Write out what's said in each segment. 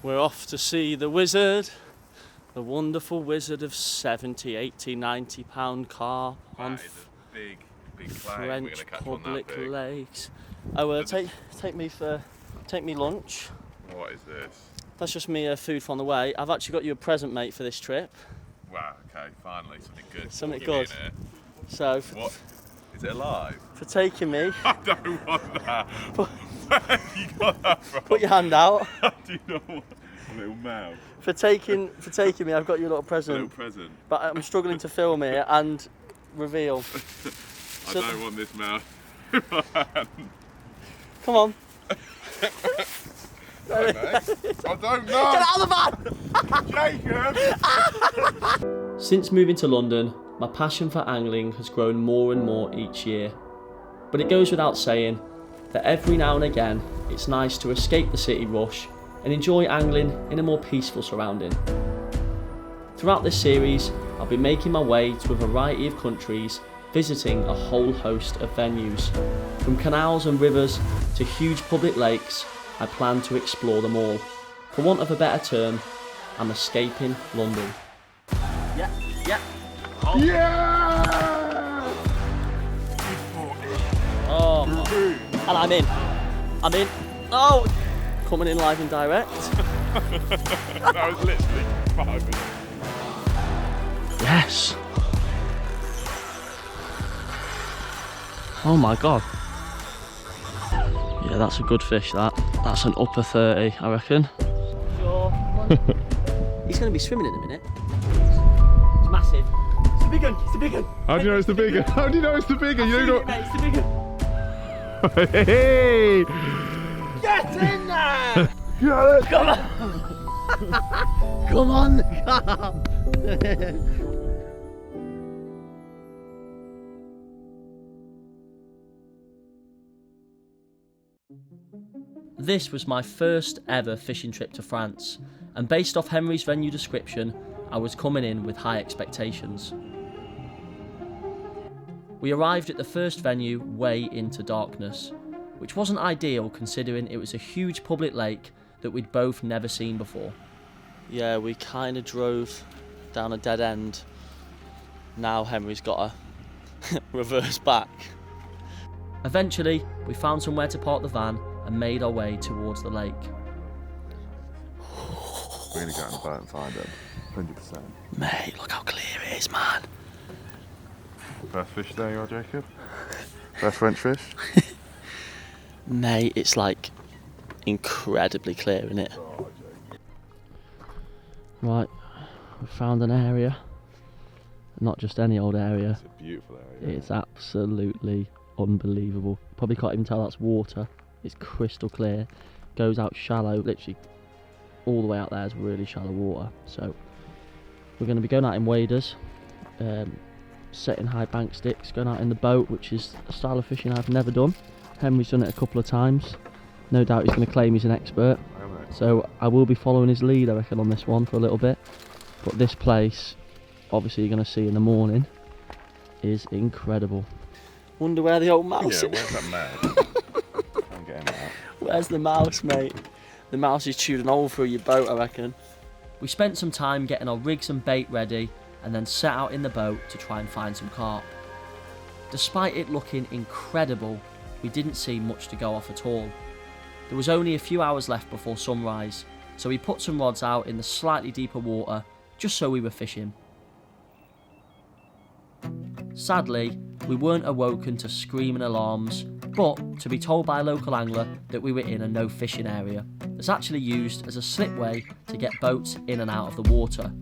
We're off to see the wizard, the wonderful wizard of 70, 80, 90 pound carp on big French public lakes. Oh, take me lunch. What is this? That's just me food from the way. I've actually got you a present, mate, for this trip. Wow, okay, finally something good. Something good. So, what? Is it alive? For taking me. I don't want that. Where have you got that from? Put your hand out. I do not want a little mouse. For taking me, I've got you a little present. A little present. But I'm struggling to film it and reveal. I don't want this mouse. Come on. No, mate. I don't know. Get out of the van! Jacob! Since moving to London, my passion for angling has grown more and more each year. But it goes without saying that every now and again, it's nice to escape the city rush and enjoy angling in a more peaceful surrounding. Throughout this series, I'll be making my way to a variety of countries, visiting a whole host of venues. From canals and rivers to huge public lakes, I plan to explore them all. For want of a better term, I'm escaping London. Yeah. Oh. Yeah! Oh, and I'm in. Oh, coming in live and direct. That was literally 5 minutes. Yes. Oh my god. Yeah, that's a good fish, that. That's an upper 30, I reckon. Sure. He's going to be swimming in a minute. It's massive. It's the big one. It's the big one. How do you know it's the big one? How do you know it's the big one? You don't know. It's the big one. Hey! Get in there! Get it! Come on! Come on! This was my first ever fishing trip to France, and based off Henry's venue description, I was coming in with high expectations. We arrived at the first venue way into darkness, which wasn't ideal considering it was a huge public lake that we'd both never seen before. Yeah, we kind of drove down a dead end. Now Henry's got to reverse back. Eventually, we found somewhere to park the van and made our way towards the lake. We're going to go in the boat and find him, 100%. Mate, look how clear it is, man. First fish there you are, Jacob? First French fish? Mate, it's like incredibly clear, isn't it? Right, we found an area. Not just any old area. It's a beautiful area. It's absolutely unbelievable. Probably can't even tell that's water. It's crystal clear. Goes out shallow, literally all the way out there is really shallow water. So we're going to be going out in waders, setting high bank sticks, going out in the boat, which is a style of fishing I've never done. Henry's done it a couple of times. No doubt he's going to claim he's an expert. So I will be following his lead, I reckon, on this one for a little bit. But this place, obviously you're going to see in the morning, is incredible. Wonder where the old mouse is. Yeah, where's that mouse? I'm getting that. Where's the mouse, mate? The mouse is chewing a hole through your boat, I reckon. We spent some time getting our rigs and bait ready and then set out in the boat to try and find some carp. Despite it looking incredible, we didn't see much to go off at all. There was only a few hours left before sunrise, so we put some rods out in the slightly deeper water just so we were fishing. Sadly, we weren't awoken to screaming alarms, but to be told by a local angler that we were in a no fishing area that's actually used as a slipway to get boats in and out of the water.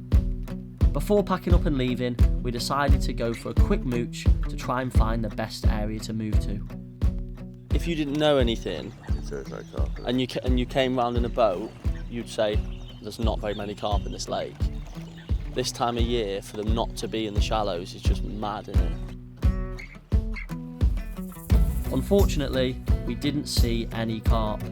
Before packing up and leaving, we decided to go for a quick mooch to try and find the best area to move to. If you didn't know anything and you came round in a boat, you'd say there's not very many carp in this lake. This time of year, for them not to be in the shallows is just mad, isn't it? Unfortunately, we didn't see any carp,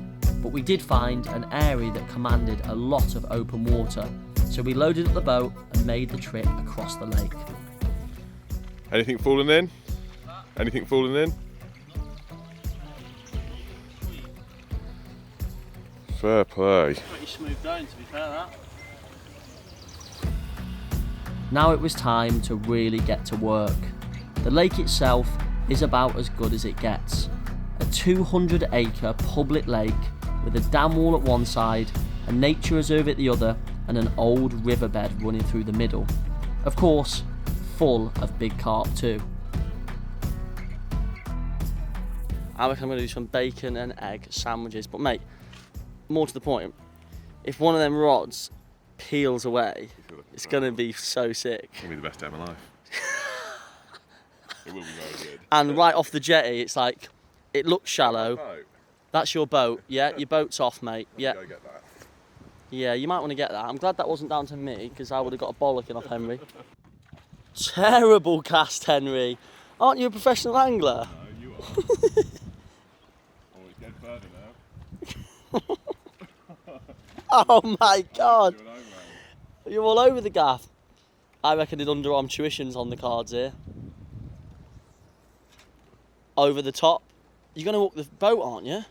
but we did find an area that commanded a lot of open water, so we loaded up the boat and made the trip across the lake. Anything falling in? Anything falling in? Fair play. Pretty smooth going, to be fair, that. Now it was time to really get to work. The lake itself is about as good as it gets. A 200-acre public lake with a dam wall at one side, a nature reserve at the other, and an old riverbed running through the middle. Of course, full of big carp too. I reckon I'm going to do some bacon and egg sandwiches. But mate, more to the point, if one of them rods peels away, it's going to be so sick. It's going to be the best day of my life. It will be very good. And right off the jetty, it's like, it looks shallow. Oh, That's your boat, yeah? Your boat's off, mate. Yeah. go get that. Yeah, you might want to get that. I'm glad that wasn't down to me, because I would have got a bollocking off Henry. Terrible cast, Henry. Aren't you a professional angler? No, you are. Oh, it's getting further now. Oh my God. Doing over, mate. You're all over the gaff. I reckon did underarm tuitions on the cards here. Over the top. You're going to walk the boat, aren't you?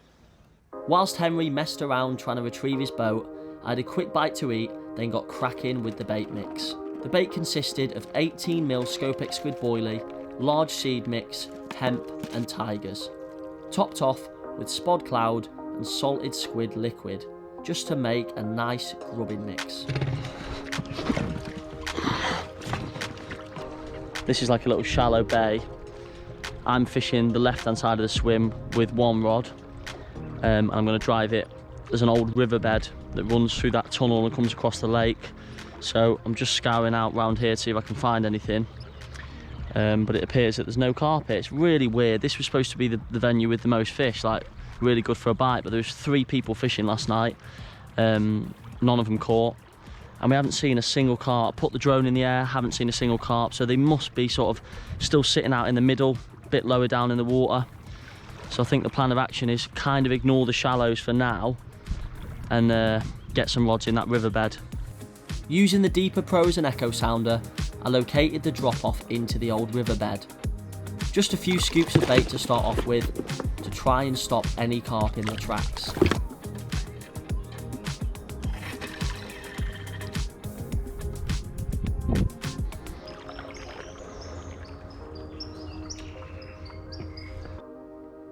Whilst Henry messed around trying to retrieve his boat, I had a quick bite to eat, then got cracking with the bait mix. The bait consisted of 18mm Scopex squid boilie, large seed mix, hemp and tigers. Topped off with spod cloud and salted squid liquid, just to make a nice grubbing mix. This is like a little shallow bay. I'm fishing the left-hand side of the swim with one rod. I'm going to drive it. There's an old riverbed that runs through that tunnel and comes across the lake. So I'm just scouring out round here to see if I can find anything. But it appears that there's no carp here. It's really weird. This was supposed to be the venue with the most fish, like really good for a bite, but there was 3 people fishing last night. None of them caught. And we haven't seen a single carp. Put the drone in the air, haven't seen a single carp. So they must be sort of still sitting out in the middle, a bit lower down in the water. So I think the plan of action is kind of ignore the shallows for now and get some rods in that riverbed. Using the Deeper Pros and Echo Sounder, I located the drop-off into the old riverbed. Just a few scoops of bait to start off with, to try and stop any carp in the tracks.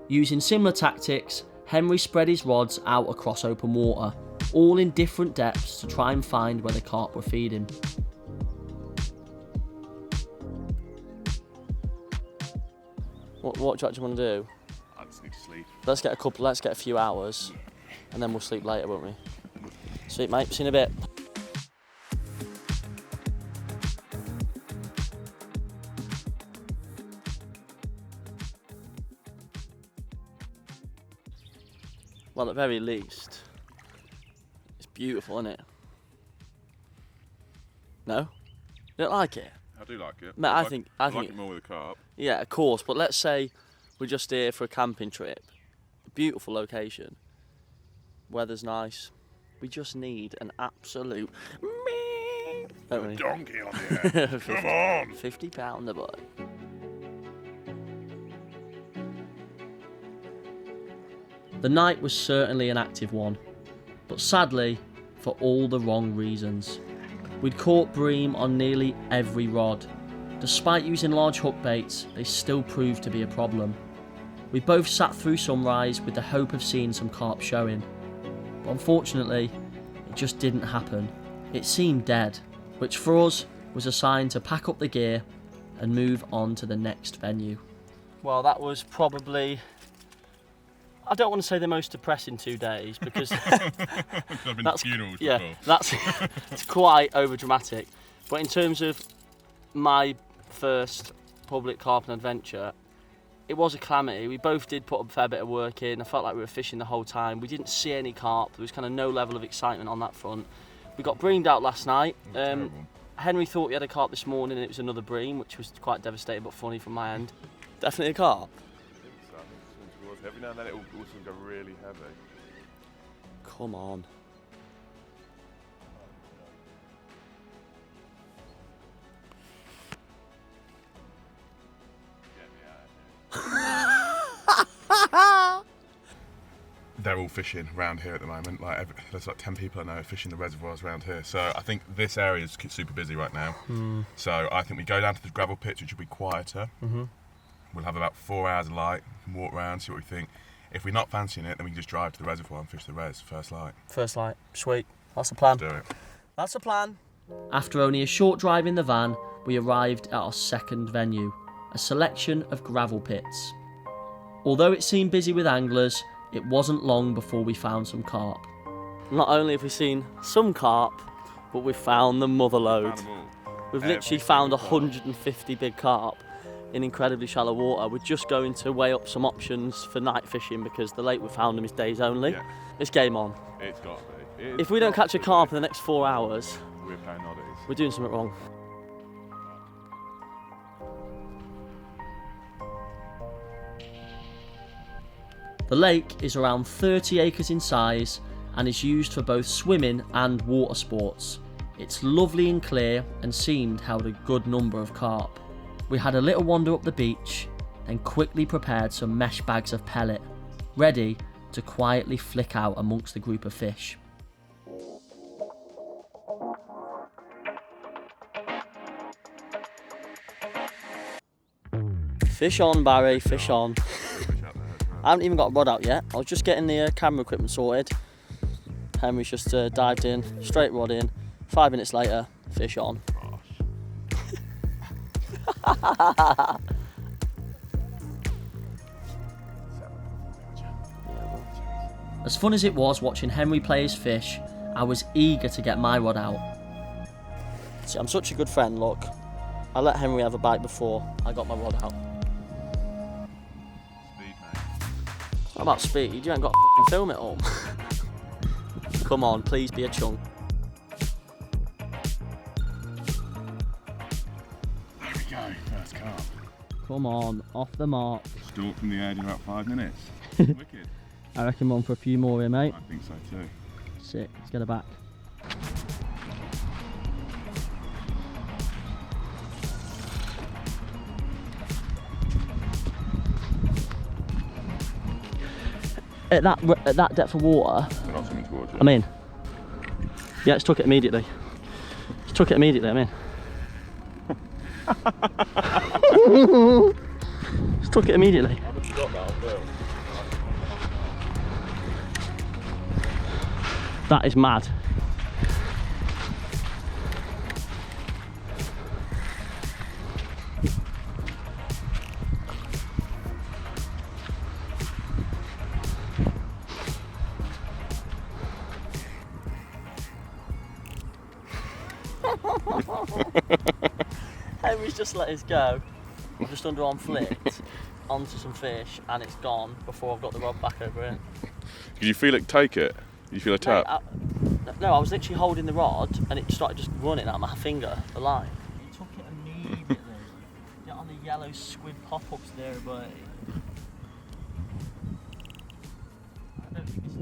Using similar tactics, Henry spread his rods out across open water, all in different depths to try and find where the carp were feeding. What do you actually want to do? I just need to sleep. Let's get a few hours, and then we'll sleep later, won't we? Sweet, mate. See you in a bit. Well, at the very least, it's beautiful, isn't it? No? You don't like it? I do like it. Mate, I think like it more with a carp. Yeah, of course, but let's say we're just here for a camping trip. Beautiful location. Weather's nice. We just need an absolute don't we? Donkey on the end. Come on! £50 boy. The night was certainly an active one, but sadly, for all the wrong reasons. We'd caught bream on nearly every rod. Despite using large hook baits, they still proved to be a problem. We both sat through sunrise with the hope of seeing some carp showing, but unfortunately, it just didn't happen. It seemed dead, which for us was a sign to pack up the gear and move on to the next venue. Well, that was probably, I don't want to say the most depressing 2 days because I've been to funerals before. that's it's quite over dramatic. But in terms of my first public carping adventure, it was a calamity. We both did put a fair bit of work in. I felt like we were fishing the whole time. We didn't see any carp. There was kind of no level of excitement on that front. We got breamed out last night. Henry thought we had a carp this morning and it was another bream, which was quite devastating but funny from my end. Definitely a carp. Every now and then it will also go really heavy. Come on. they're all fishing around here at the moment. There's like 10 people I know fishing the reservoirs around here. So I think this area is super busy right now. So I think we go down to the gravel pits, which will be quieter. We'll have about 4 hours of light, walk around, see what we think. If we're not fancying it, then we can just drive to the reservoir and fish the res, first light. First light, sweet. That's the plan. Let's do it. That's the plan. After only a short drive in the van, we arrived at our second venue, a selection of gravel pits. Although it seemed busy with anglers, it wasn't long before we found some carp. Not only have we seen some carp, but we've found the mother load. We've literally found 150 big carp in incredibly shallow water. We're just going to weigh up some options for night fishing because the lake we found them is days only. Yeah. It's game on. It's got to be. If we don't catch a carp in the next 4 hours, we're playing oddies. We're doing something wrong. The lake is around 30 acres in size and is used for both swimming and water sports. It's lovely and clear and seemed held a good number of carp. We had a little wander up the beach, then quickly prepared some mesh bags of pellet, ready to quietly flick out amongst the group of fish. Fish on, Barry, fish on. I haven't even got a rod out yet. I was just getting the camera equipment sorted. Henry's just dived in, straight rod in. 5 minutes later, fish on. As fun as it was watching Henry play his fish, I was eager to get my rod out. See, I'm such a good friend, look. I let Henry have a bite before I got my rod out. Speed, mate. It's not about speed, you ain't got to film it all. Come on, please be a chunk. There we go, first carp. Come on, off the mark. Stalk from the edge in about 5 minutes. Wicked. I reckon we're on for a few more here, mate. I think so too. Sick, let's get her back. At that depth of water, They're not swimming towards you. I'm in. Yeah, it's took it immediately. It's took it immediately, I'm in. It's took it immediately. How much you got now, Bill? That is mad. Henry's just let his go. I've just underarm flicked onto some fish and it's gone before I've got the rod back over it. Did you feel it take it? Did you feel a tap? No, I was literally holding the rod and it started just running out of my finger, the line. He took it immediately. Get on the yellow squid pop-ups there, buddy. I don't think this is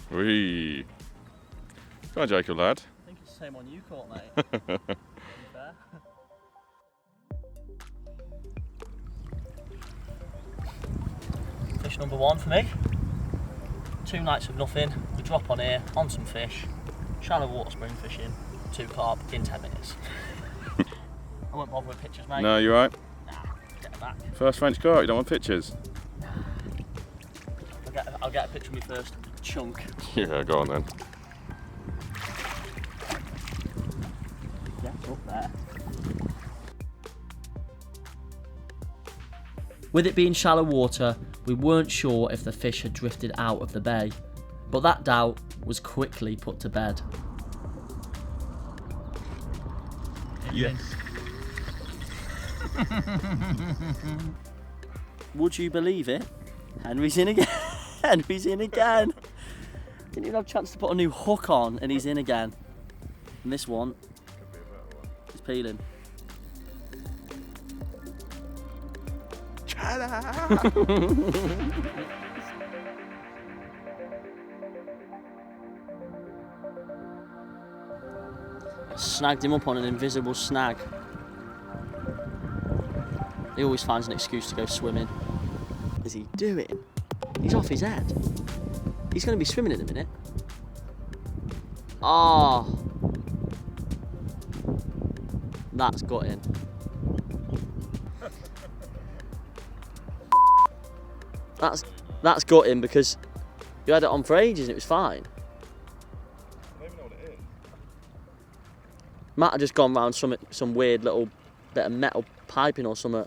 big. Whee! Go on, Jacob, lad. I think it's the same one you caught, mate. To be fair. Fish number 1 for me. 2 nights of nothing. We drop on here, on some fish. Shallow water spring fishing. 2 carp in 10 minutes. I won't bother with pictures, mate. No, you right? Nah, get it back. First French carp, you don't want pictures? I'll get a picture of me first. Chunk. Yeah, go on then. Yeah, up there. With it being shallow water, we weren't sure if the fish had drifted out of the bay, but that doubt was quickly put to bed. Yes. Would you believe it? Henry's in again. Henry's in again. Didn't even have a chance to put a new hook on and he's in again. And this one is peeling. Snagged him up on an invisible snag. He always finds an excuse to go swimming. What is he doing? He's off his head. He's going to be swimming in a minute. Oh. That's gutting. That's gutting because you had it on for ages and it was fine. I don't even know what it is. Matt had just gone round some weird little bit of metal piping or something.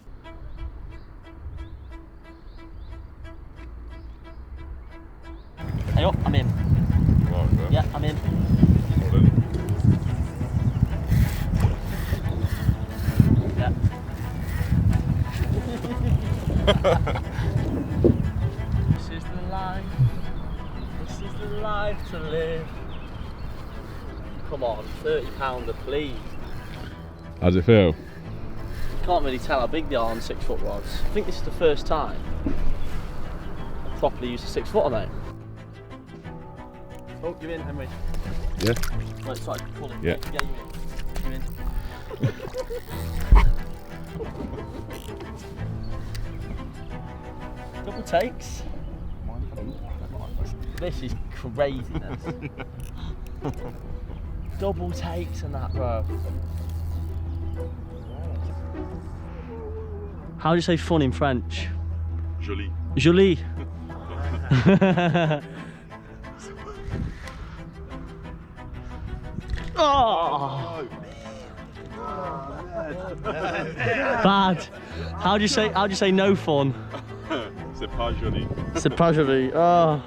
Hey up, I'm in. Right, then. Yeah, I'm in. Hold in. Yeah. This is the life. This is the life to live. Come on, £30 please. How's it feel? Can't really tell how big they are on 6 foot rods. I think this is the first time I've properly used a 6 footer, mate. Oh, you're in, Henry. Yeah. Right, sorry, pull him. Yeah. Yeah, you're in. You're in. Couple takes. This is craziness. Double takes and that, bro. How do you say fun in French? Joli. Jolie. Oh. Bad. How do you say no fun? C'est pas joli. C'est pas joli. Oh.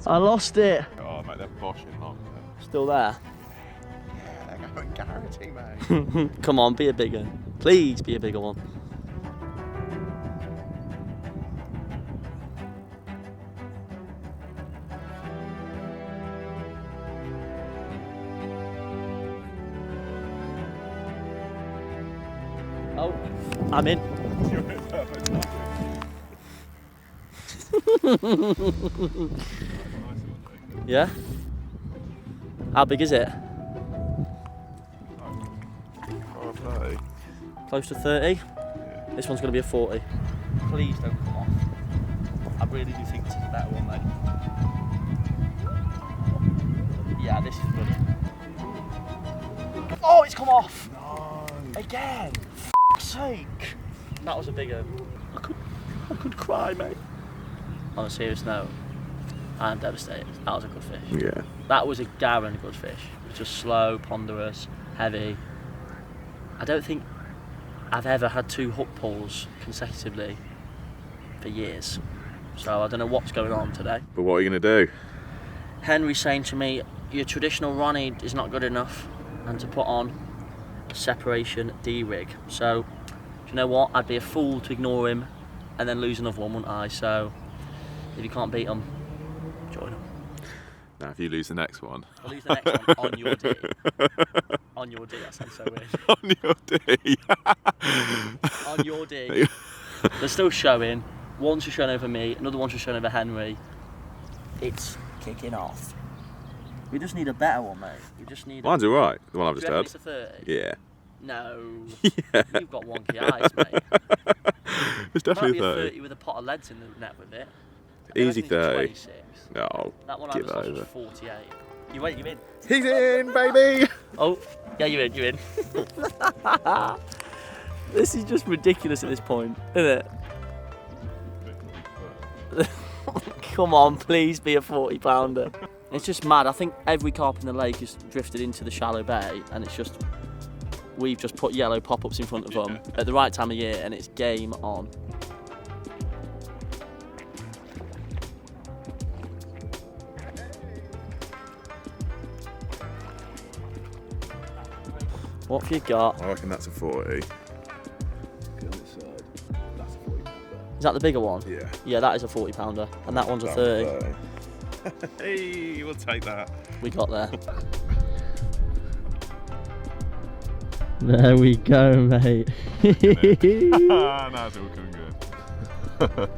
I lost it. Oh, mate, they're boshing, aren't they? Still there. Yeah, they're going guarantee, mate. Come on, be a bigger. Please be a bigger one. Oh, I'm in. You're in perfect timing. Yeah? How big is it? Oh, 30. Close to 30? Yeah. This one's going to be a 40. Please don't come off. I really do think this is a better one, mate. Yeah, this is good. Oh, it's come off! No. Again! F***'s sake! That was a bigger. I could cry, mate. On a serious note, I'm devastated. That was a good fish. Yeah. That was a Garen good fish. It was just slow, ponderous, heavy. I don't think I've ever had 2 hook pulls consecutively for years. So I don't know what's going on today. But what are you going to do? Henry's saying to me, your traditional Ronnie is not good enough, and to put on a separation D-rig. So, do you know what? I'd be a fool to ignore him and then lose another one, wouldn't I? So, if you can't beat them, join them. Now, if you lose the next one. I'll lose the next one on your D. On your D, that sounds so weird. On your D. On your D. They're still showing. One's just showing over me, another one's just showing over Henry. It's kicking off. We just need a better one, mate. We just need. Mine's alright, the one I've Do just you reckon had. it's a 30? Yeah. No. Yeah. You've got wonky eyes, mate. It's Might definitely be a 30. 30 with a pot of leads in the net with it. Easy I reckon it's a 30. 26. No, That one I give was over. was 48. You wait, you in? He's in, baby! Oh, yeah, you're in, you're in. This is just ridiculous at this point, isn't it? Come on, please be a 40-pounder. It's just mad. I think every carp in the lake has drifted into the shallow bay, and it's just we've just put yellow pop-ups in front of them at the right time of year, and it's game on. What have you got? I reckon that's a 40. Is that the bigger one? Yeah. Yeah, that is a 40-pounder, and that one's a 30. Hey, we'll take that. We got there. There we go, mate. Now it's all coming good.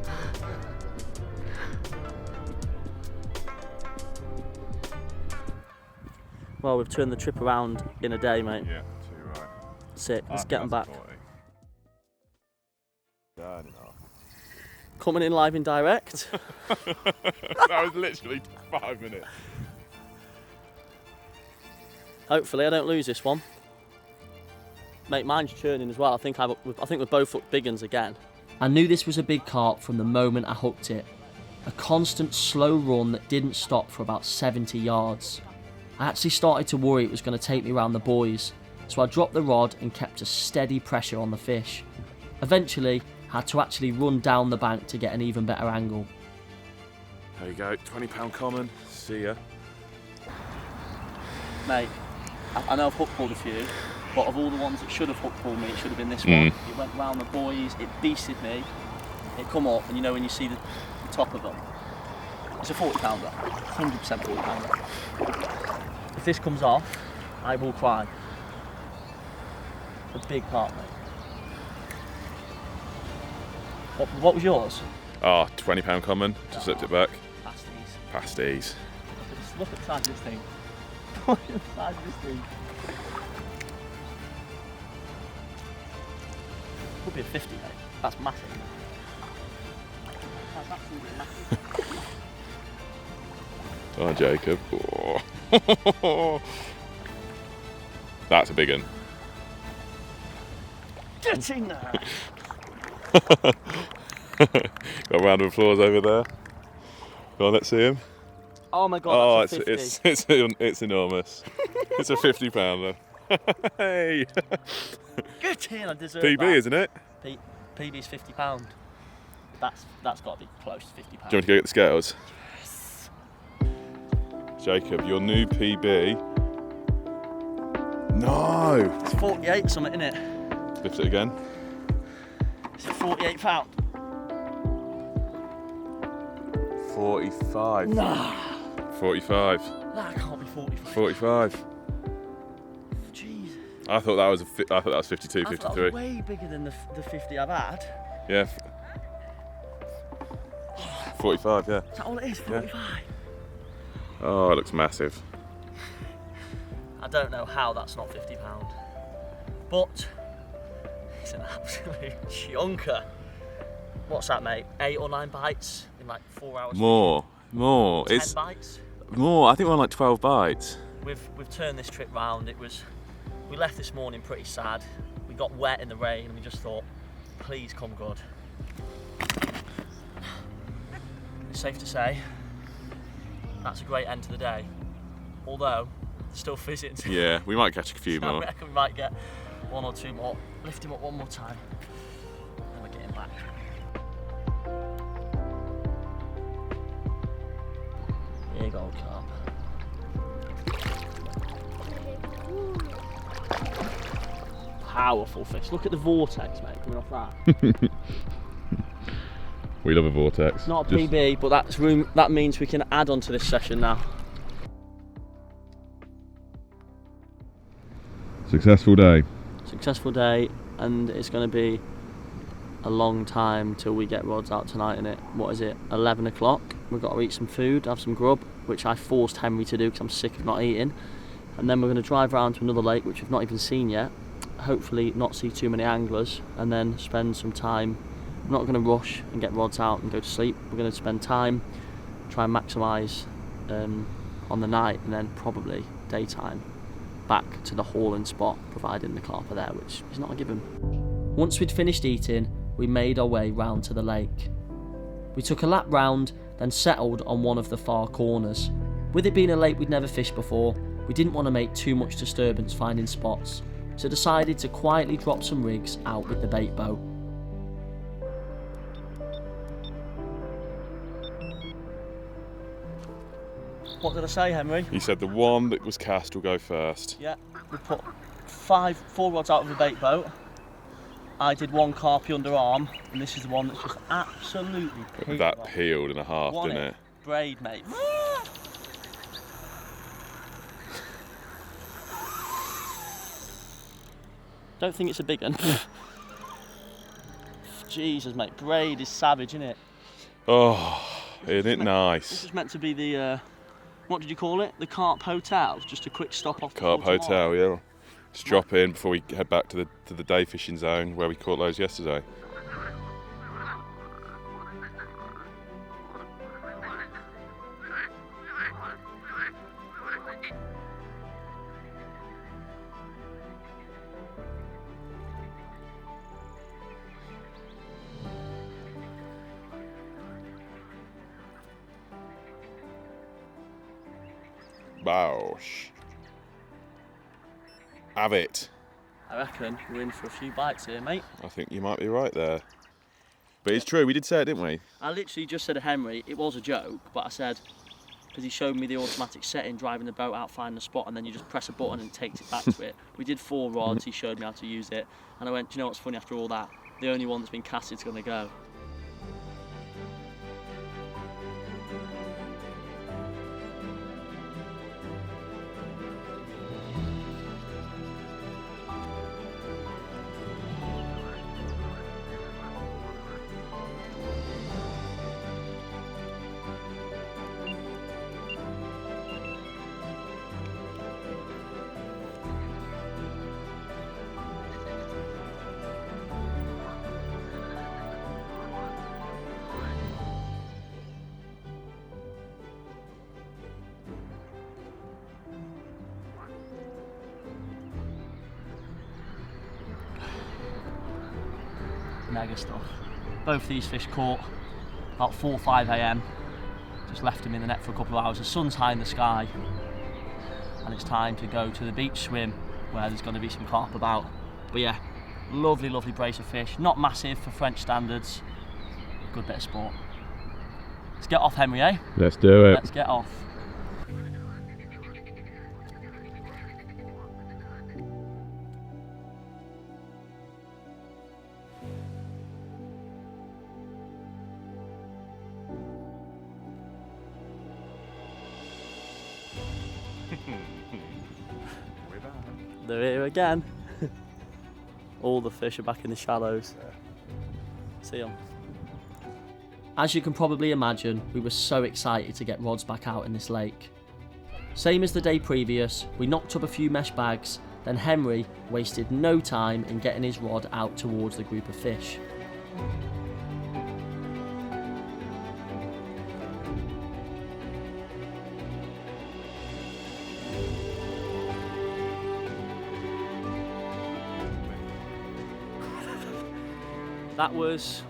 Well, we've turned the trip around in a day, mate. Yeah, too right. Sick. Let's I get them think back. that's a 40. Burning off. Coming in live and direct. That was literally 5 minutes. Hopefully I don't lose this one. Mate, mine's churning as well. I think we're both hooked big uns again. I knew this was a big carp from the moment I hooked it. A constant slow run that didn't stop for about 70 yards. I actually started to worry it was going to take me around the buoys, so I dropped the rod and kept a steady pressure on the fish. Eventually, I had to actually run down the bank to get an even better angle. There you go, £20 common. See ya. Mate, I know I've hook pulled a few, but of all the ones that should have hook pulled me, it should have been this one. It went round the buoys, it beasted me, it come up, and you know when you see the top of them, it's a 40 pounder, 100% 40 pounder. If this comes off, I will cry. It's a big part, mate. What was yours? Oh, £20 common. Just slipped it back. Pasties. Pasties. Look at the size of this thing. Look at the size of this thing. Could be a 50, mate. That's massive. That's absolutely massive. Oh, Jacob. Oh. That's a big one. Get in there! Got a round of applause over there. Go on, let's see him. Oh my god, Oh, that's a 50. it's enormous. It's a 50 pounder. Hey! Get in, I deserve PB, that. isn't it? PB's £50. That's got to be close to £50. Do you want to go get the scales? Yes. Jacob, your new PB. No! It's 48 something, isn't it? Lift it again. It's £48. 45. Nah. 45. That can't be 45. 45. Jeez. I thought that was 52, I thought 53. that was way bigger than the 50 I've had. Yeah. 45, yeah. Is that all it is? 45? Oh, it looks massive. I don't know how that's not £50. But it's an absolute chunker. What's that, mate? 8 or 9 bites in like 4 hours? More. 10 bites? More. I think we're on like 12 bites. We've turned this trip round. We left this morning pretty sad. We got wet in the rain and we just thought, please come good. It's safe to say that's a great end to the day. Although, still fizzing. Yeah, we might catch a few I more. reckon we might get 1 or 2 more. Lift him up one more time. And we're getting back. Big old carp. Powerful fish. Look at the vortex, mate, coming off that. We love a vortex. Not a PB, but that means we can add on to this session now. Successful day. Successful day, and it's going to be a long time till we get rods out tonight, innit? What is it, 11 o'clock? We've got to eat some food, have some grub, which I forced Henry to do because I'm sick of not eating. And then we're going to drive around to another lake, which we've not even seen yet. Hopefully not see too many anglers, and then spend some time. We're not going to rush and get rods out and go to sleep. We're going to spend time, try and maximise on the night, and then probably daytime back to the hauling spot, providing the carp are there, which is not a given. Once we'd finished eating, we made our way round to the lake. We took a lap round, then settled on one of the far corners. With it being a lake we'd never fished before, we didn't want to make too much disturbance finding spots, so decided to quietly drop some rigs out with the bait boat. What did I say, Henry? You said the one that was cast will go first. Yeah, we put 4 rods out of the bait boat. I did 1 carpy underarm, and this is the one that's just absolutely peeled. That peeled in a half, didn't it? Braid, mate. Don't think it's a big one. Jesus, mate, braid is savage, isn't it? Oh, isn't it This nice? is meant to be the, what did you call it? The Carp Hotel, just a quick stop off. Carp Hotel, yeah. Just drop in before we head back to the day fishing zone where we caught those yesterday. Bausch. Have it. I reckon we're in for a few bites here, mate. I think you might be right there. But it's true, we did say it, didn't we? I literally just said to Henry, it was a joke, but I said, because he showed me the automatic setting, driving the boat out, finding the spot, and then you just press a button and it takes it back to it. We did 4 rods, he showed me how to use it, and I went, do you know what's funny, after all that, the only one that's been casted is going to go. Mega stuff. Both these fish caught about 4 or 5 a.m. Just left them in the net for a couple of hours. The sun's high in the sky and it's time to go to the beach swim where there's going to be some carp about. But yeah, lovely, lovely brace of fish. Not massive for French standards. Good bit of sport. Let's get off, Henry, eh? Let's do it. Let's get off. They're here again. All the fish are back in the shallows. See them. As you can probably imagine, we were so excited to get rods back out in this lake. Same as the day previous, we knocked up a few mesh bags, then Henry wasted no time in getting his rod out towards the group of fish. That was,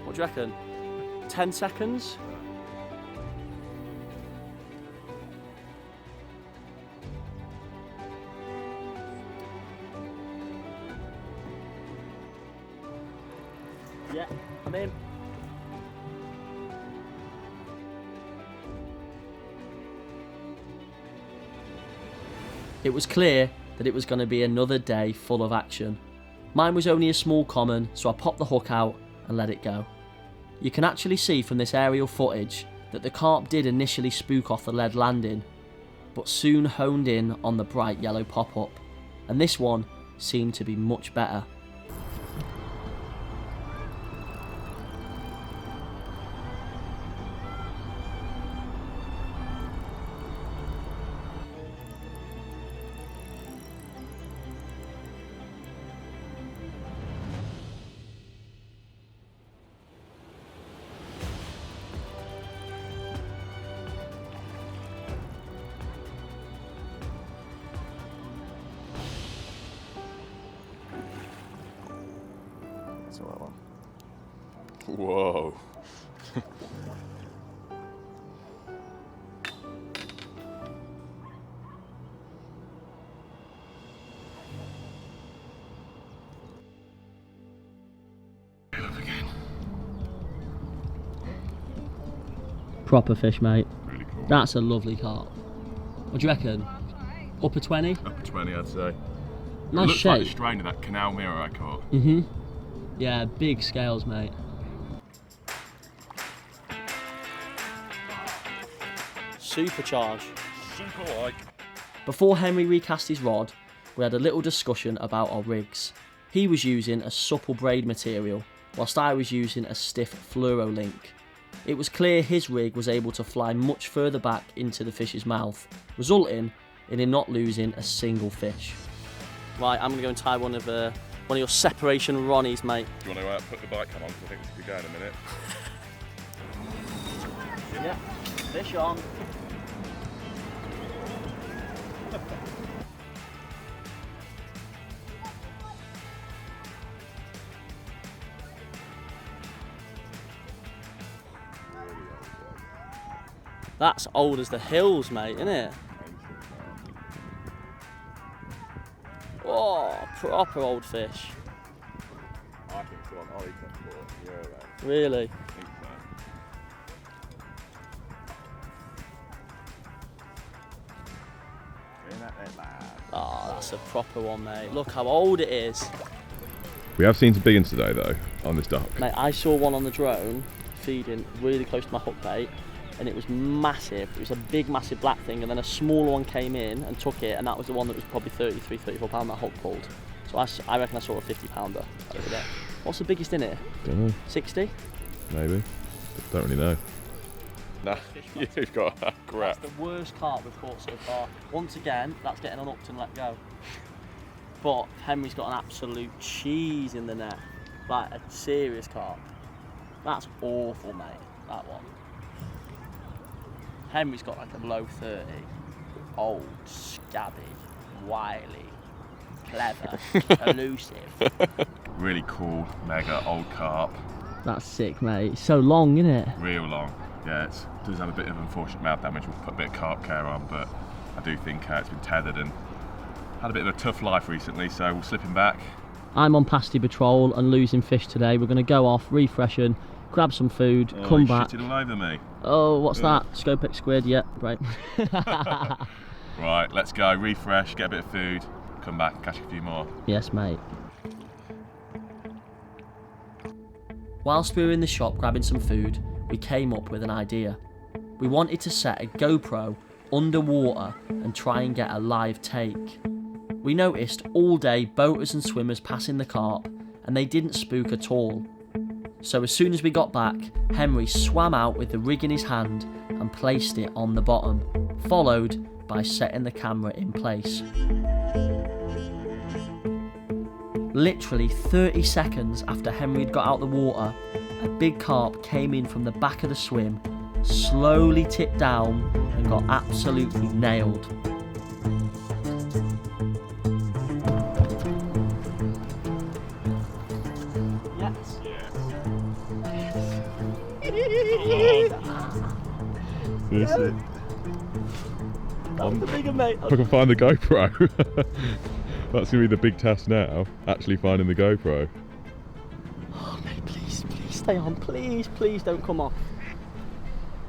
what do you reckon, 10 seconds? Yeah, I'm in. It was clear that it was going to be another day full of action. Mine was only a small common, so I popped the hook out and let it go. You can actually see from this aerial footage that the carp did initially spook off the lead landing, but soon honed in on the bright yellow pop-up, and this one seemed to be much better. Whoa. Proper fish, mate. Really cool. That's a lovely carp. What do you reckon? Upper 20? Upper 20, I'd say. Nice it looks shape. like the strain of that canal mirror I caught. Yeah, big scales, mate. Supercharge. Super like. Before Henry recast his rod, we had a little discussion about our rigs. He was using a supple braid material, whilst I was using a stiff fluoro link. It was clear his rig was able to fly much further back into the fish's mouth, resulting in him not losing a single fish. Right, I'm gonna go and tie one of your separation ronnies, mate. Do you want to put the bike cam on? Because I think this could go in a minute. Yeah, fish on. That's old as the hills, mate, isn't it? proper old fish. I think so on Ollie for €1. Really? I think so. Oh, that's a proper one, mate. Look how old it is. We have seen some big ones today though on this dock. Mate, I saw one on the drone feeding really close to my hook bait, and it was massive. It was a big, massive black thing, and then a smaller one came in and took it, and that was the one that was probably 33, 34 pound that hook pulled. So I reckon I saw a 50 pounder over there. What's the biggest in it? Don't know. 60? Maybe. Don't really know. Nah, you've got a crap. That's the worst carp we've caught so far. Once again, that's getting unhooked and let go. But Henry's got an absolute cheese in the net. Like a serious carp. That's awful, mate, that one. Henry's got like a low 30. Old, scabby, wily, clever, elusive. Really cool, mega old carp. That's sick, mate. It's so long, isn't it? Real long. Yeah, it does have a bit of unfortunate mouth damage. We'll put a bit of carp care on, but I do think it's been tethered and had a bit of a tough life recently, so we'll slip him back. I'm on pasty patrol and losing fish today. We're going to go off, refreshen, grab some food, come back. Shitted all over me. Oh, what's that? Scopex squid, yeah, right. Right, let's go, refresh, get a bit of food, come back and catch a few more. Yes, mate. Whilst we were in the shop grabbing some food, we came up with an idea. We wanted to set a GoPro underwater and try and get a live take. We noticed all day boaters and swimmers passing the carp, and they didn't spook at all. So as soon as we got back, Henry swam out with the rig in his hand and placed it on the bottom, followed by setting the camera in place. Literally 30 seconds after Henry had got out the water, a big carp came in from the back of the swim, slowly tipped down and got absolutely nailed. Yes. This is. That's the bigger, mate. If I can find the GoPro. That's going to be the big test now, actually finding the GoPro. Oh, mate, please stay on. Please don't come off.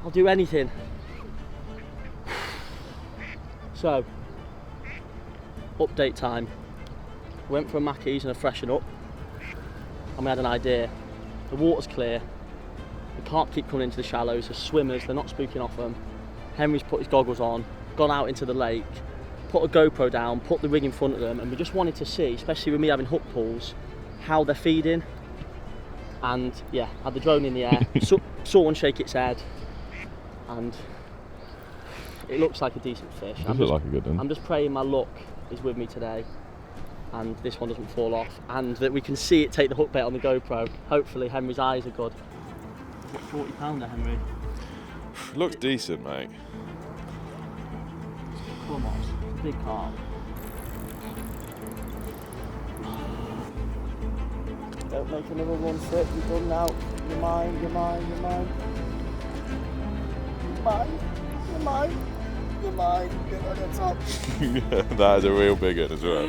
I'll do anything. So, update time. Went for a Mackey's and a freshen up, and we had an idea. The water's clear. We can't keep coming into the shallows. The swimmers, they're not spooking off them. Henry's put his goggles on, gone out into the lake, put a GoPro down, put the rig in front of them, and we just wanted to see, especially with me having hook pulls, how they're feeding. And yeah, had the drone in the air, saw one shake its head, and it looks like a decent fish. It does look like a good one. I'm just praying my luck is with me today, and this one doesn't fall off, and that we can see it take the hook bait on the GoPro. Hopefully Henry's eyes are good. What, 40 pounder, Henry? Looks decent, mate. Come on. Big carp. Don't make another run for it. You're done now. You're mine. You're mine. You're mine. You're mine. You're mine. You're mine. You're on the top. That is a real big one as well.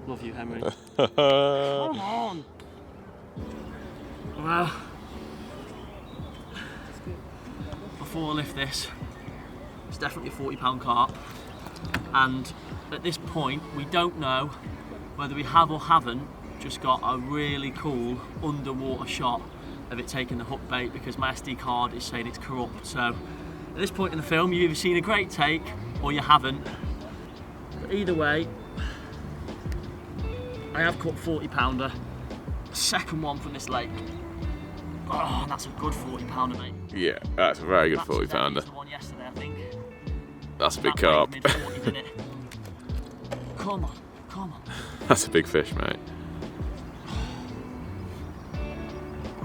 Love you, Henry. Come on. Well, before I lift this, it's definitely a 40-pound carp, and at this point we don't know whether we have or haven't just got a really cool underwater shot of it taking the hook bait, because my SD card is saying it's corrupt. So at this point in the film you've either seen a great take or you haven't, but either way I have caught 40-pounder, second one from this lake. Oh, and that's a good 40-pounder, mate. Yeah, that's a very good 40-pounder. The one yesterday, I think. That's a big carp. Mid-40s, isn't it? Come on, come on. That's a big fish, mate.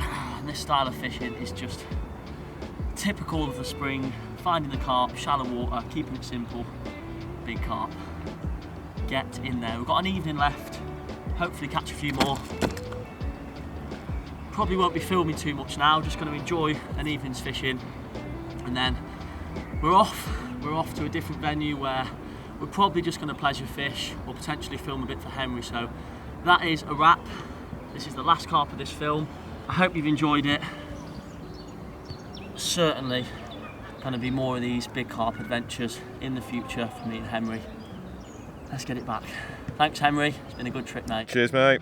And this style of fishing is just typical of the spring. Finding the carp, shallow water, keeping it simple. Big carp. Get in there. We've got an evening left. Hopefully catch a few more. Probably won't be filming too much now, just going to enjoy an evening's fishing, and then we're off to a different venue where we're probably just going to pleasure fish or potentially film a bit for Henry. So that is a wrap. This is the last carp of this film. I hope you've enjoyed it. Certainly going to be more of these big carp adventures in the future for me and Henry. Let's get it back. Thanks, Henry. It's been a good trip, mate. Cheers, mate.